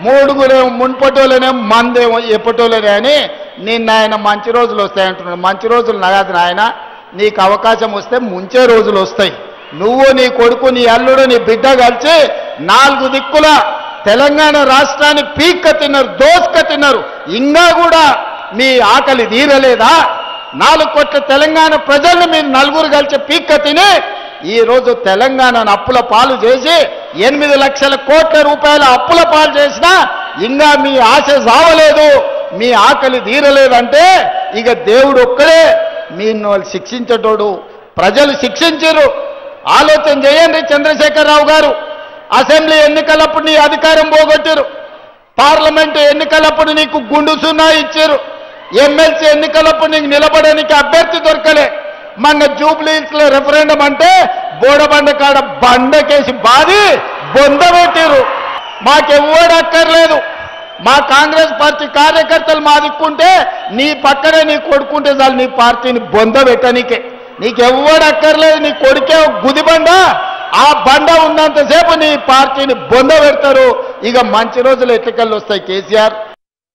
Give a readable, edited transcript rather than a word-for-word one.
మూడుగురేమో మున్పటోళ్ళనే మందేమో ఎప్పటోళ్ళనే అని నిన్న ఆయన మంచి రోజులు వస్తాయంటున్నాడు. మంచి రోజులు నగదు నాయన, నీకు అవకాశం వస్తే ముంచే రోజులు వస్తాయి. నువ్వు నీ కొడుకు నీ అల్లుడు నీ బిడ్డ కలిసి 4 దిక్కుల తెలంగాణ రాష్ట్రాన్ని పీక్క తిన్నారు, దోసుక తిన్నారు. ఇంకా కూడా మీ ఆకలి తీరలేదా? 4 కోట్ల తెలంగాణ ప్రజల్ని మీరు నలుగురు కలిసి పీక్క తిని ఈరోజు తెలంగాణను అప్పుల పాలు చేసి 8 లక్షల కోట్ల రూపాయల అప్పుల పాలు చేసినా ఇంకా మీ ఆశ సావలేదు, మీ ఆకలి తీరలేదంటే ఇక దేవుడు ఒక్కడే మీ శిక్షించేటోడు. ప్రజలు శిక్షించారు. ఆలోచన చేయండి చంద్రశేఖరరావు గారు. అసెంబ్లీ ఎన్నికలప్పుడు నీ అధికారం పోగొట్టారు, పార్లమెంటు ఎన్నికలప్పుడు నీకు గుండు సున్నా ఇచ్చారు, ఎమ్మెల్సీ ఎన్నికలప్పుడు నీకు నిలబడడానికి అభ్యర్థి దొరకలే. మన జూబ్లీహిల్స్లో రెఫరెండం అంటే బోడబండ కాడ బండకేసి బాది బొంద పెట్టారు. మాకెవ్వడు అక్కర్లేదు, మా కాంగ్రెస్ పార్టీ కార్యకర్తలు మా దిక్కుంటే నీ పక్కనే నీ కొడుకుంటే చాలు నీ పార్టీని బొంద పెట్టనీకే. నీకెవ్వడు అక్కర్లేదు, నీ కొడుకే గుదిబండ, ఆ బండ ఉన్నంతసేపు నీ పార్టీని బొంద పెడతారు. ఇక మంచి రోజులు ఎట్లకెళ్ళి వస్తాయి కేసీఆర్.